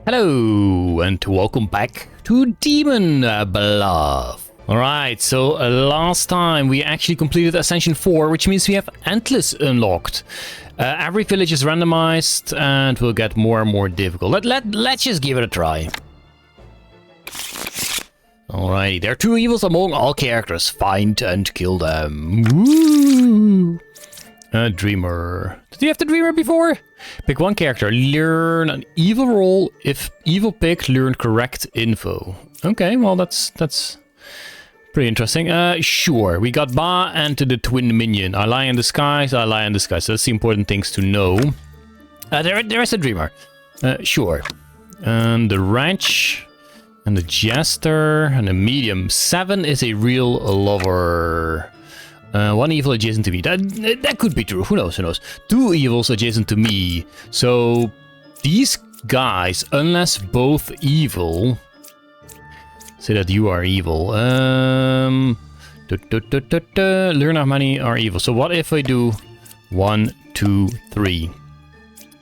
Hello and welcome back to Demon Bluff. Alright, so last time we actually completed Ascension 4, which means we have Endless unlocked. Every village is randomized and will get more and more difficult. Let's just give it a try. Alright, there are two evils among all characters. Find and kill them. Woo! A dreamer. Did you have the dreamer before? Pick one character. Learn an evil role. If evil picked, learn correct info. Okay, well that's pretty interesting. Sure. We got Ba and the twin minion. I lie in disguise. I lie in disguise. So that's the important things to know. There is a dreamer. Sure. And the wretch. And the jester. And the medium. 7 is a real lover. One evil adjacent to me. That could be true. Who knows? Who knows? 2 evils adjacent to me. So these guys, unless both evil, say that you are evil. Learn how many are evil. So what if I do 1, 2, 3?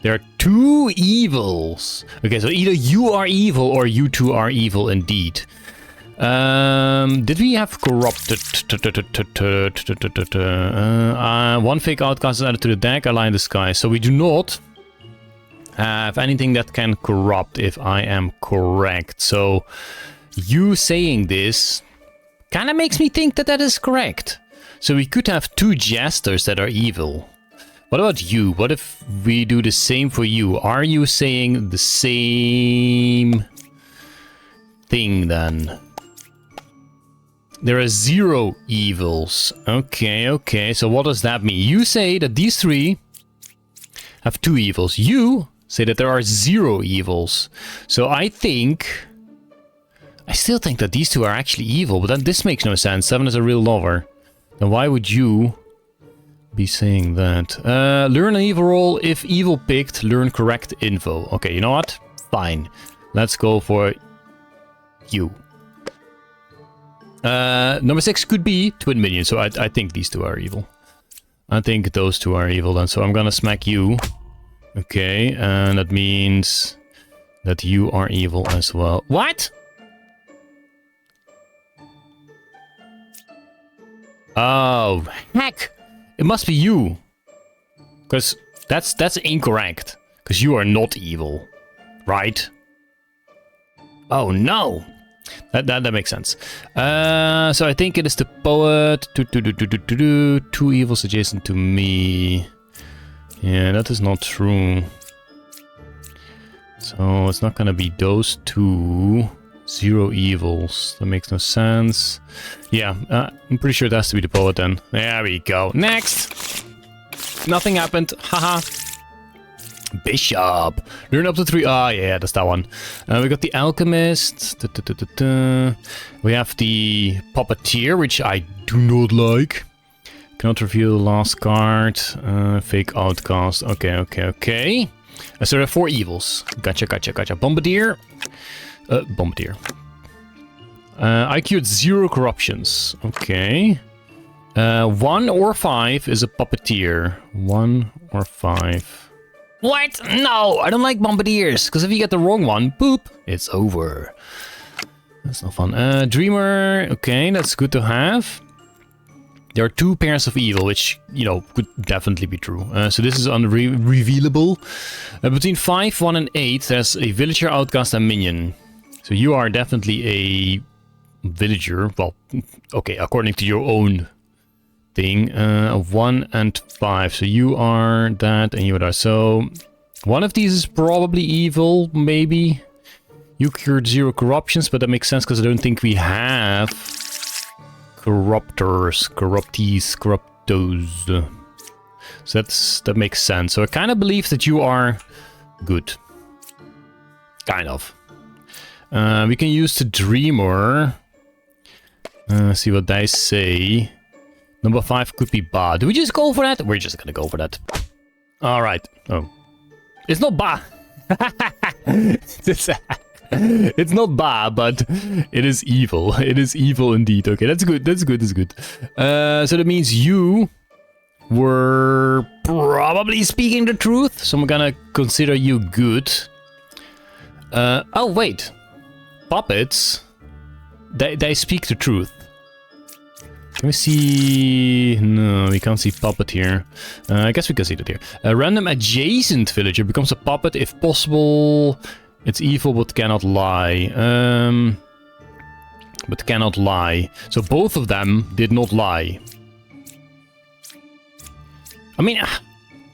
There are 2 evils. Okay, so either you are evil or you two are evil indeed. Did we have corrupted? One fake outcast is added to the deck. I lie in disguise. So we do not have anything that can corrupt, if I am correct. So you saying this kind of makes me think that that is correct. So we could have 2 jesters that are evil. What about you? What if we do the same for you? Are you saying the same thing then? There are 0 evils. Okay. So what does that mean? You say that these 3 have 2 evils. You say that there are 0 evils. So I still think that these 2 are actually evil, but then this makes no sense. 7 is a real lover. Then why would you be saying that? Learn an evil role. If evil picked, learn correct info. Okay, you know what? Fine. Let's go for you. Number 6 could be twin minion, so I think these 2 are evil. I think those 2 are evil then, so I'm gonna smack you. Okay, and that means that you are evil as well. What? Oh, heck! It must be you. Because that's incorrect. Because you are not evil. Right? Oh no! That makes sense. So I think it is the poet. 2 evils adjacent to me. Yeah, that is not true. So it's not gonna be those 2. 0 evils. That makes no sense. Yeah, I'm pretty sure it has to be the poet then. There we go. Next! Nothing happened. Haha. Bishop. Learn up to 3. Ah, yeah, that's that one. We got the alchemist. We have the puppeteer, which I do not like. Cannot reveal the last card. Fake outcast. Okay. So there are 4 evils. Gotcha. Bombardier. Bombardier. IQ at 0 corruptions. Okay. 1 or 5 is a puppeteer. 1 or 5. What? No, I don't like bombardiers, because if you get the wrong one, boop, it's over. That's not fun. Dreamer, okay, that's good to have. There are 2 pairs of evil, which, you know, could definitely be true. So this is unrevealable. Between 5, 1, and 8, there's a villager, outcast, and minion. So you are definitely a villager. Well, okay, according to your own thing. 1 and 5. So you are that and you are that. So one of these is probably evil, maybe. You cured 0 corruptions, but that makes sense because I don't think we have corruptors, corruptos. So that makes sense. So I kind of believe that you are good. Kind of. We can use the dreamer. See what they say. Number 5 could be Ba. Do we just go for that? We're just gonna go for that. Alright. Oh. It's not Ba! It's not Ba, but it is evil. It is evil indeed. Okay, that's good. So that means you were probably speaking the truth. So I'm gonna consider you good. Oh, wait. Puppets, they speak the truth. Can we see... No, we can't see puppet here. I guess we can see that here. A random adjacent villager becomes a puppet if possible. It's evil but cannot lie. But cannot lie. So both of them did not lie. I mean,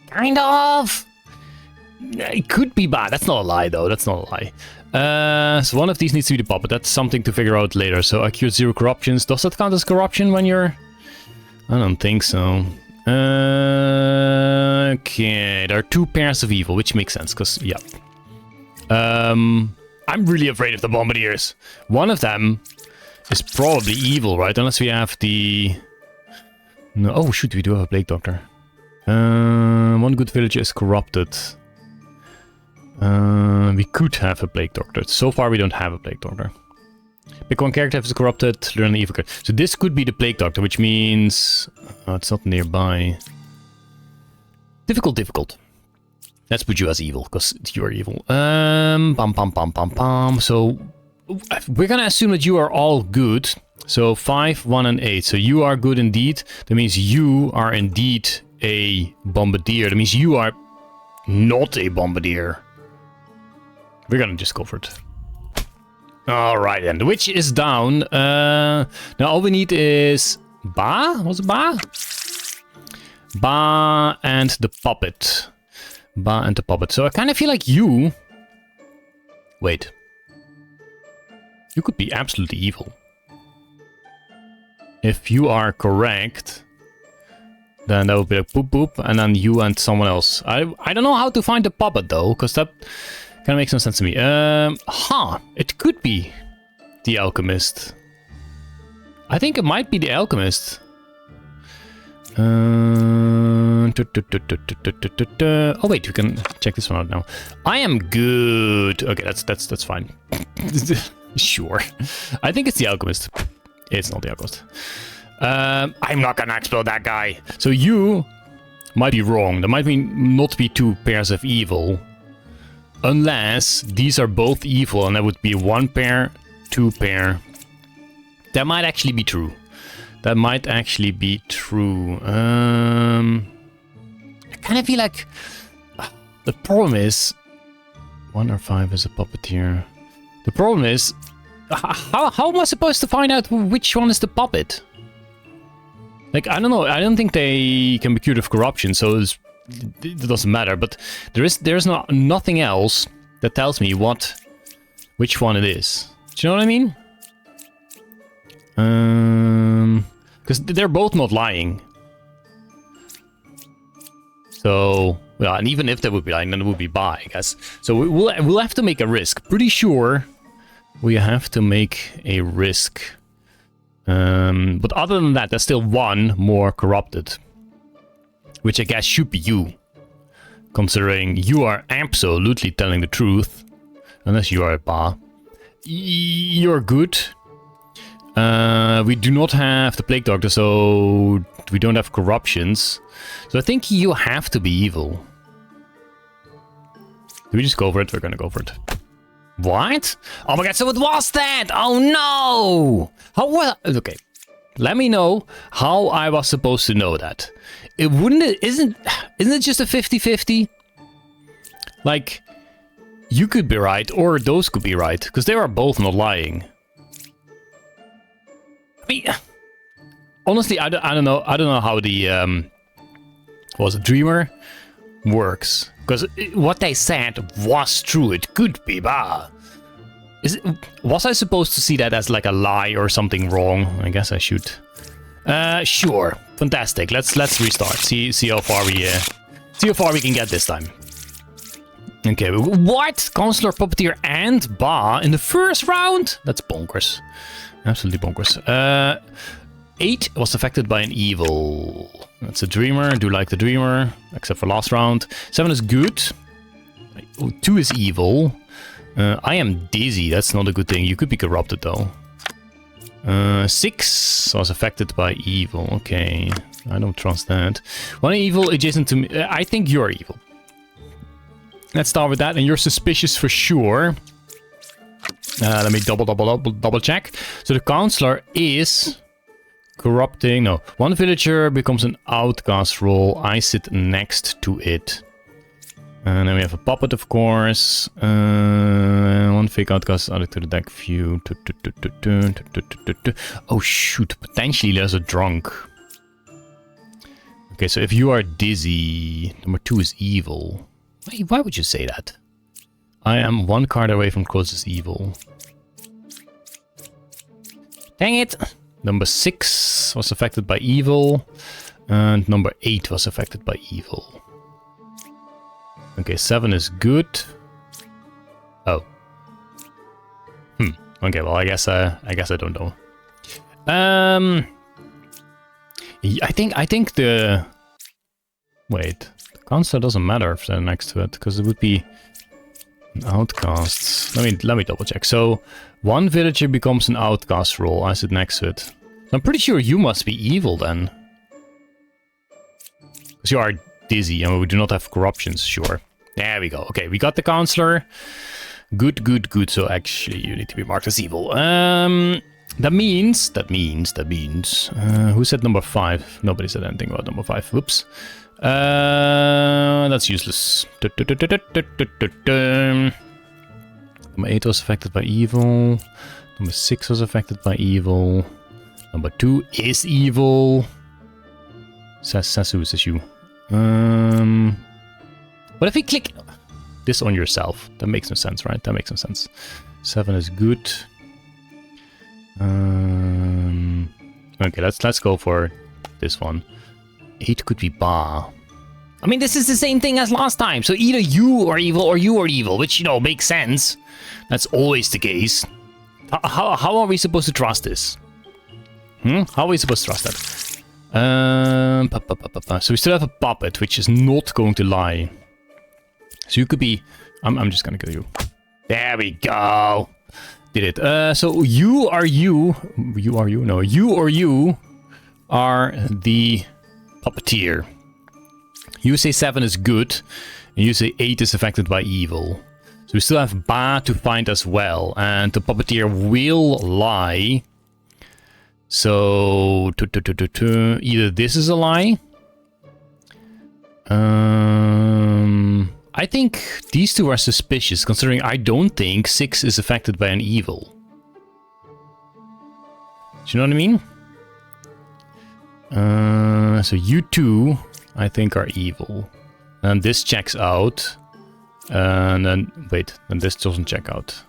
kind of. It could be bad. That's not a lie, though. That's not a lie. So one of these needs to be the puppet. That's something to figure out later. So accurate 0 corruptions. Does that count as corruption when you're... I don't think so. Okay, there are 2 pairs of evil, which makes sense, because, yeah. I'm really afraid of the bombardiers. One of them is probably evil, right? Unless we have the... No, oh, shoot, we do have a plague doctor. One good villager is corrupted. We could have a plague doctor. So far, we don't have a plague doctor. Pick one character if it's corrupted, learn an evil card. So this could be the plague doctor, which means... it's not nearby. Difficult. Let's put you as evil, because you're evil. So, we're gonna assume that you are all good. So, 5, 1, and 8. So, you are good indeed. That means you are indeed a bombardier. That means you are not a bombardier. We're gonna just go for it. Alright then, the witch is down. Now all we need is... Ba? Was it Ba? Ba and the puppet. Ba and the puppet. So I kind of feel like you... Wait. You could be absolutely evil. If you are correct... Then that would be like boop boop, and then you and someone else. I don't know how to find the puppet though, because that kind of makes no sense to me. It could be the alchemist. I think it might be the alchemist. Oh wait, we can check this one out now. I am good. Okay, that's fine. Sure. I think it's the alchemist. It's not the alchemist. I'm not gonna explode that guy. So you might be wrong. There might not be 2 pairs of evil. Unless these are both evil and that would be 1 pair, 2 pair. That might actually be true. I kind of feel like... The problem is... 1 or 5 is a puppeteer. The problem is... How am I supposed to find out which one is the puppet? Like, I don't know. I don't think they can be cured of corruption, so it doesn't matter. But there's nothing else that tells me which one it is. Do you know what I mean? Because they're both not lying. So, well, and even if they would be lying, then it would be Ba, I guess. So we'll have to make a risk. Pretty sure we have to make a risk. But other than that, there's still 1 more corrupted. Which I guess should be you. Considering you are absolutely telling the truth. Unless you are a Ba. You're good. We do not have the plague doctor, so we don't have corruptions. So I think you have to be evil. Do we just go for it? We're gonna go for it. What? Oh my god, so it was that! Oh no! How was... Okay. Let me know how I was supposed to know that. Isn't it just a 50-50? Like, you could be right, or those could be right, because they are both not lying. I mean, honestly, I don't know how the dreamer works, because what they said was true. It could be, but was I supposed to see that as like a lie or something wrong? I guess I should. Sure, fantastic. Let's restart. See how far we can get this time. Okay, what? Counselor, Puppeteer, and Ba in the first round? That's bonkers. Absolutely bonkers. 8 was affected by an evil. That's a dreamer. Do like the dreamer, except for last round. 7 is good. 2 is evil. I am dizzy. That's not a good thing. You could be corrupted though. 6 was affected by evil. Okay, I don't trust that. 1 evil adjacent to me. I think you're evil. Let's start with that, and you're suspicious for sure. Let me double check. So the counselor is corrupting. No, one villager becomes an outcast role. I sit next to it. And then we have a puppet, of course. One fake outcast added to the deck view. Oh shoot, potentially there's a drunk. Okay, so if you are dizzy, number 2 is evil. Why would you say that? I am 1 card away from closest evil. Dang it! Number 6 was affected by evil. And number 8 was affected by evil. Okay, 7 is good. Oh. Okay, well, I guess I don't know. I think the... Wait. The counselor doesn't matter if they're next to it, because it would be an outcast. Let me double check. So, one villager becomes an outcast role. I sit next to it. So I'm pretty sure you must be evil then. Because you are dizzy and we do not have corruptions, sure. There we go. Okay, we got the counselor. Good. So actually you need to be marked as evil. That means... who said number 5? Nobody said anything about number 5. Whoops. That's useless. Number 8 was affected by evil. Number 6 was affected by evil. Number 2 is evil. Says you. But if we click this on yourself, that makes no sense, right? That makes no sense. 7 is good. Okay, let's go for this one. 8 could be Ba. I mean, this is the same thing as last time. So either you are evil or you are evil, which, you know, makes sense. That's always the case. How are we supposed to trust this? How are we supposed to trust that? So we still have a puppet, which is not going to lie. So you could be... I'm just gonna kill you. There we go. Did it. So you are you. You are you? No, you or you are the puppeteer. You say 7 is good, and you say 8 is affected by evil. So we still have Ba to find as well, and the puppeteer will lie. So either this is a lie. I think these two are suspicious, considering I don't think 6 is affected by an evil. Do you know what I mean? So you two, I think, are evil. And this checks out. And then, wait, and this doesn't check out.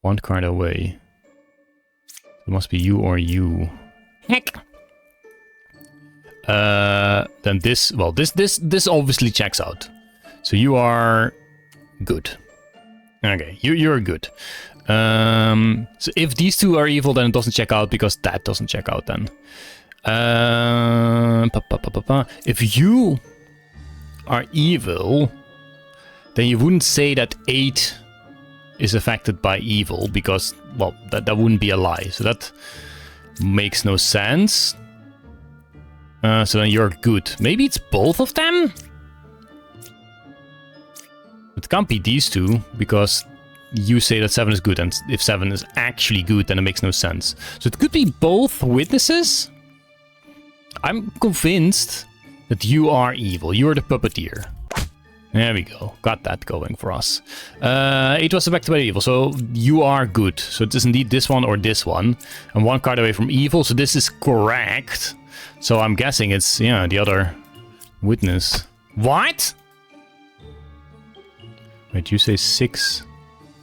1 card away. It must be you or you. Heck. Then this, well, this obviously checks out. So you are good. Okay, you're good. So if these two are evil, then it doesn't check out because that doesn't check out then. If you are evil, then you wouldn't say that 8 is affected by evil because, well, that wouldn't be a lie. So that makes no sense. So then you're good. Maybe it's both of them? It can't be these two, because you say that 7 is good, and if 7 is actually good, then it makes no sense. So it could be both witnesses? I'm convinced that you are evil. You're the puppeteer. There we go. Got that going for us. 8 was affected by evil, so you are good. So it is indeed this one or this one. And 1 card away from evil, so this is correct. So I'm guessing it's, yeah, the other witness. What? Wait, you say 6.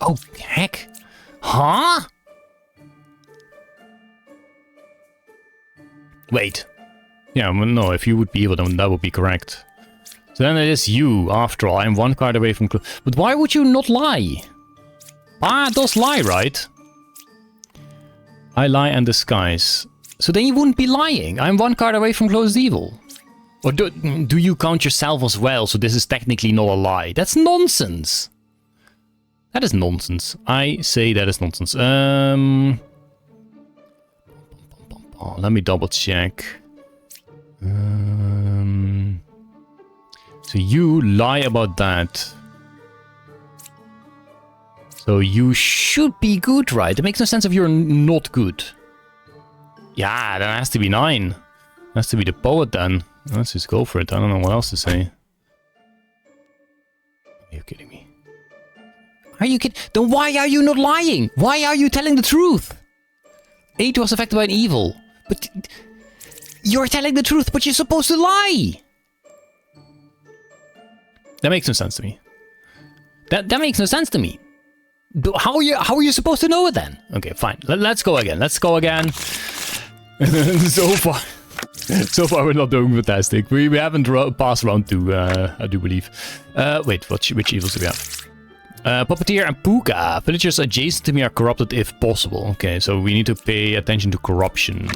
Oh, heck. Huh? Wait. Yeah, well, no, if you would be evil, then that would be correct. So then it is you, after all. I'm 1 card away from... But why would you not lie? It does lie, right? I lie and disguise. So then you wouldn't be lying. I'm 1 card away from closed evil. Or do you count yourself as well, so this is technically not a lie? That's nonsense. That is nonsense. I say that is nonsense. Let me double check. So you lie about that. So you should be good, right? It makes no sense if you're not good. Yeah, that has to be 9. Has to be the poet then. Let's just go for it. I don't know what else to say. Are you kidding me? Are you kidding? Then why are you not lying? Why are you telling the truth? 8 was affected by an evil. But you're telling the truth, but you're supposed to lie. That makes no sense to me. That makes no sense to me. How are you supposed to know it then? Okay, fine. Let's go again. Let's go again. So far we're not doing fantastic. We haven't passed round 2, I do believe. Wait, which evils do we have? Puppeteer and Puka. Villagers adjacent to me are corrupted if possible. Okay, so we need to pay attention to corruption.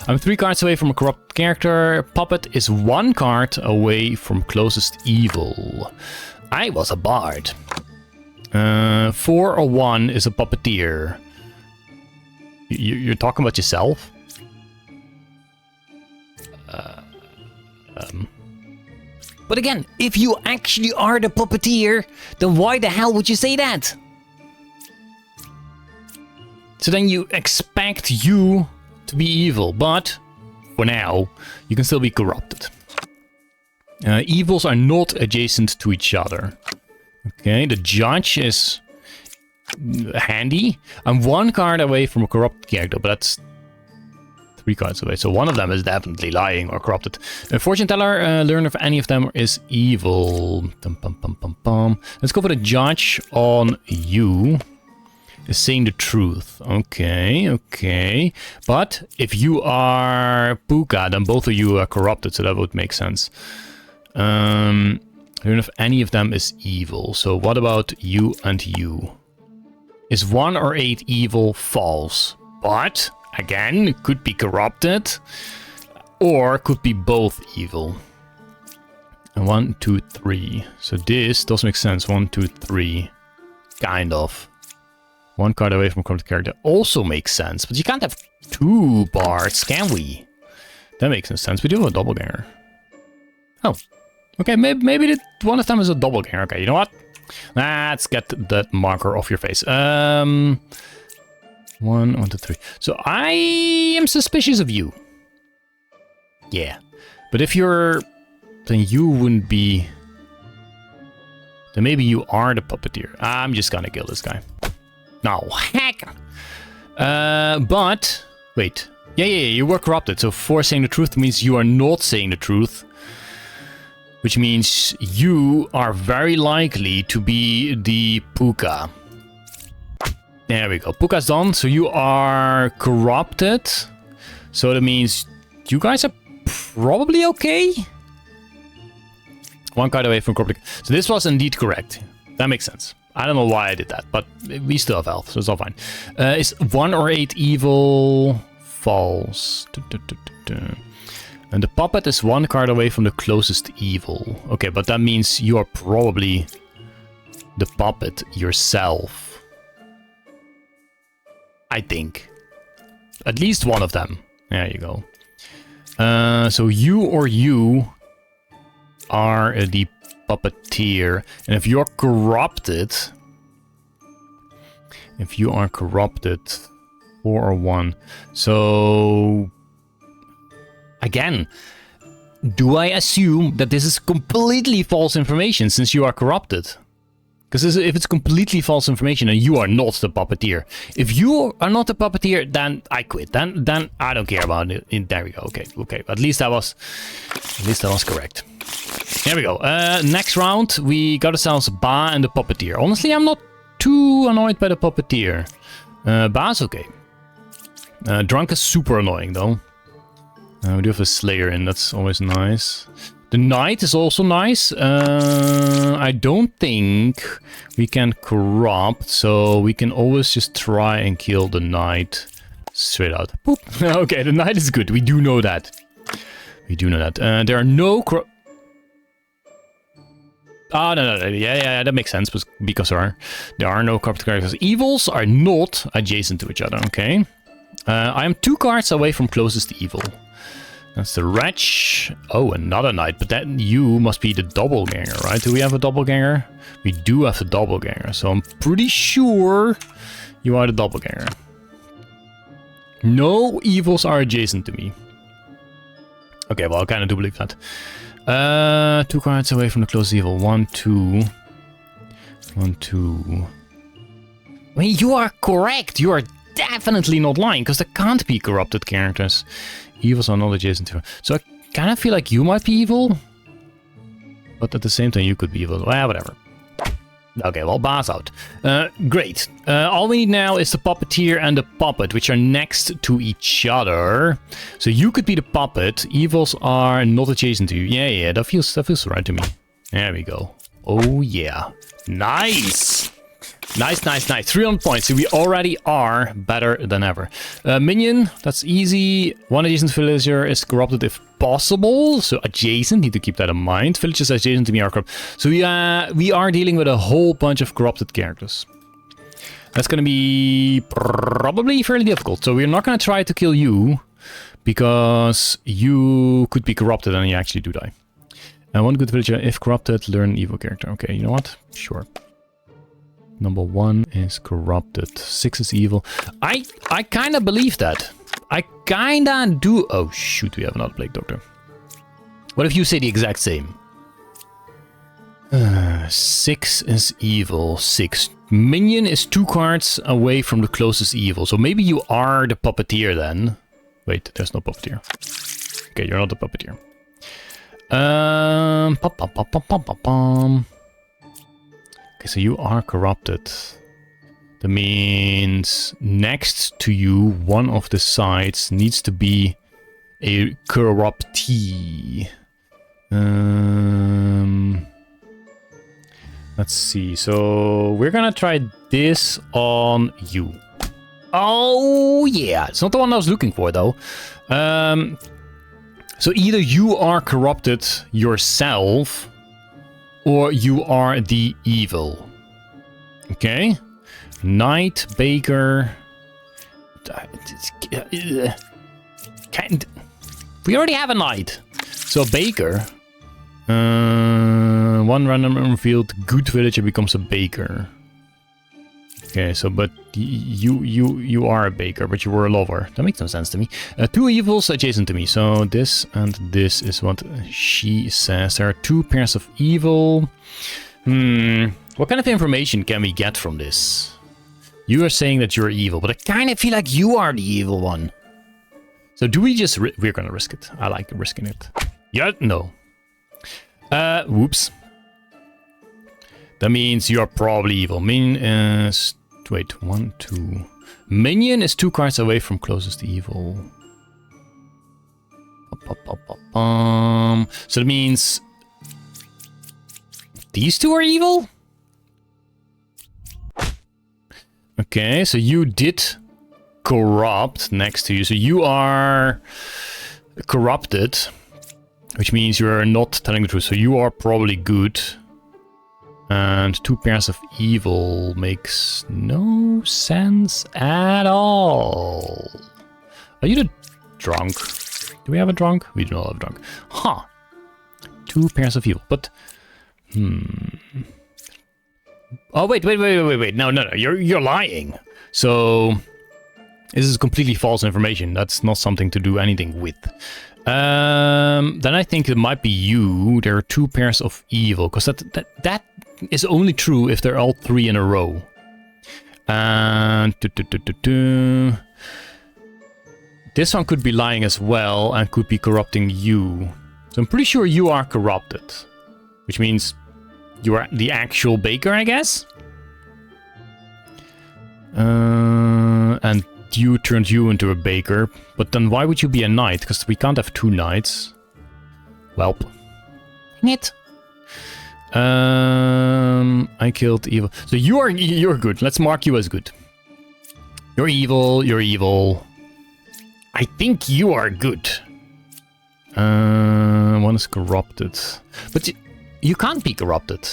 I'm 3 cards away from a corrupt character. Puppet is 1 card away from closest evil. I was a bard. 4 or 1 is a puppeteer. You're talking about yourself? But again, if you actually are the puppeteer, then why the hell would you say that? So then you expect you to be evil, but for now, you can still be corrupted. Evils are not adjacent to each other. Okay, the judge is handy. I'm 1 card away from a corrupt character, but that's 3 cards away. So one of them is definitely lying or corrupted. Fortune teller, learn if any of them is evil. Let's go for the judge on you. Is saying the truth. Okay, okay. But if you are Puka, then both of you are corrupted, so that would make sense. Learn if any of them is evil. So what about you and you? Is 1 or 8 evil? False. But again, it could be corrupted, or could be both evil. And 1, 2, 3. So this does make sense. 1, 2, 3. Kind of. 1 card away from a corrupted character also makes sense. But you can't have 2 bards, can we? That makes no sense. We do have a doppelganger. Oh. Okay, maybe one of them is a doppelganger. Okay, you know what? Let's get that marker off your face. 1, 2, 3. So I am suspicious of you. Yeah. But if you're... then you wouldn't be... then maybe you are the puppeteer. I'm just gonna kill this guy. No, heck! But... wait. Yeah, you were corrupted. So 4 saying the truth means you are not saying the truth. Which means you are very likely to be the Puka. There we go. Puka's done. So you are corrupted. So that means you guys are probably okay. 1 card away from corrupted. So this was indeed correct. That makes sense. I don't know why I did that, but we still have health, so it's all fine. Is 1 or 8 evil? False. And the puppet is 1 card away from the closest evil. Okay, but that means you are probably the puppet yourself. I think. At least one of them. There you go. So you or you are the puppeteer. And if you're corrupted... if you are corrupted... 4 or 1. So... again, do I assume that this is completely false information since you are corrupted? Because if it's completely false information, then you are not the puppeteer. If you are not the puppeteer, then I quit. Then I don't care about it. There we go. Okay. At least that was correct. There we go. Next round, we got ourselves Ba and the puppeteer. Honestly, I'm not too annoyed by the puppeteer. Ba's okay. Drunk is super annoying though. We do have a Slayer in, that's always nice. The Knight is also nice. I don't think we can corrupt, so we can always just try and kill the Knight straight out. Boop. Okay, the Knight is good, we do know that. There are no no, yeah, that makes sense, because there are no corrupt characters. Evils are not adjacent to each other, okay? I am 2 cards away from closest evil. That's the wretch. Oh, another knight. But then you must be the doppelganger, right? Do we have a doppelganger? We do have a doppelganger. So I'm pretty sure you are the doppelganger. No evils are adjacent to me. Okay, well, I kind of do believe that. 2 cards away from the closest evil. 1, 2. 1, 2. I mean, you are correct. You are definitely not lying, because there can't be corrupted characters. Evils are not adjacent to her. So I kind of feel like you might be evil. But at the same time, you could be evil. Well, whatever. Okay, well, Ba's out. Great. All we need now is the puppeteer and the puppet, which are next to each other. So you could be the puppet. Evils are not adjacent to you. Yeah, that feels right to me. There we go. Oh, yeah. Nice! Nice. 300 points. So we already are better than ever. Minion, that's easy. One adjacent villager is corrupted if possible. So adjacent, need to keep that in mind. Villagers adjacent to me are corrupt. So we are dealing with a whole bunch of corrupted characters. That's going to be probably fairly difficult. So we're not going to try to kill you, because you could be corrupted and you actually do die. And one good villager, if corrupted, learn evil character. Okay, you know what? Sure. Number 1 is corrupted. 6 is evil. I kind of believe that. I kind of do. Oh, shoot, we have another plague doctor. What if you say the exact same? 6 is evil. 6. Minion is 2 cards away from the closest evil. So maybe you are the puppeteer then. Wait, there's no puppeteer. Okay, you're not the puppeteer. Okay, so you are corrupted. That means next to you, one of the sides needs to be a corruptee. Let's see. So we're gonna try this on you. Oh yeah, it's not the one I was looking for though. So either you are corrupted yourself, or you are the evil. Okay? Knight, baker. We already have a knight. So a baker. One random unrevealed good villager becomes a baker. Okay, so but you are a baker, but you were a lover. That makes no sense to me. 2 evils adjacent to me. So this and this is what she says. There are 2 pairs of evil. What kind of information can we get from this? You are saying that you're evil, but I kind of feel like you are the evil one. So do we just... we're gonna risk it. I like risking it. Yeah, no. Whoops. That means you're probably evil. Wait, 1, 2. Minion is 2 cards away from closest evil. So that means these 2 are evil? Okay, so you did corrupt next to you. So you are corrupted, which means you're not telling the truth. So you are probably good. And 2 pairs of evil makes no sense at all. Are you the drunk? Do we have a drunk? We do not have a drunk. Huh. 2 pairs of evil, but... Oh, wait. No. You're lying. So... This is completely false information. That's not something to do anything with. Then I think it might be you. There are 2 pairs of evil. Because that is only true if they're all 3 in a row. And... This one could be lying as well and could be corrupting you. So I'm pretty sure you are corrupted. Which means you are the actual baker, I guess? And you turned you into a baker. But then why would you be a knight? Because we can't have 2 knights. Welp. Dang it. I killed evil. So you're good. Let's mark you as good. You're evil. I think you are good. One is corrupted. But you can't be corrupted.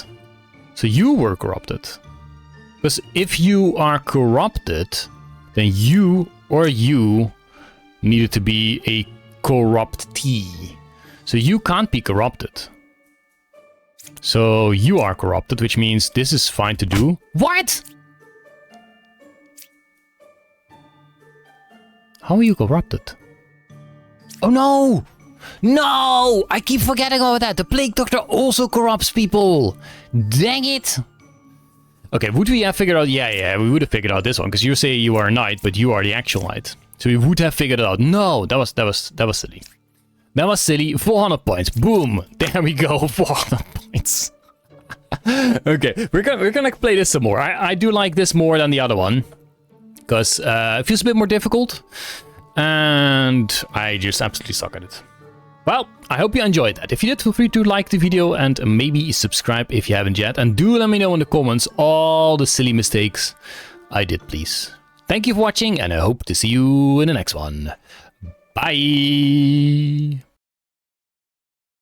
So you were corrupted. Because if you are corrupted, then you needed to be corruptee. So you can't be corrupted. So you are corrupted, which means this is fine to do. What? How are you corrupted? Oh no! No! I keep forgetting about that. The Plague Doctor also corrupts people. Dang it! Okay, would we have figured out? Yeah, we would have figured out this one because you say you are a knight, but you are the actual knight. So we would have figured it out. No, that was silly. That was silly. 400 points. Boom. There we go. 400 points. Okay, we're gonna play this some more. I do like this more than the other one because it feels a bit more difficult, and I just absolutely suck at it. Well, I hope you enjoyed that. If you did, feel free to like the video and maybe subscribe if you haven't yet. And do let me know in the comments all the silly mistakes I did, please. Thank you for watching, and I hope to see you in the next one. Bye!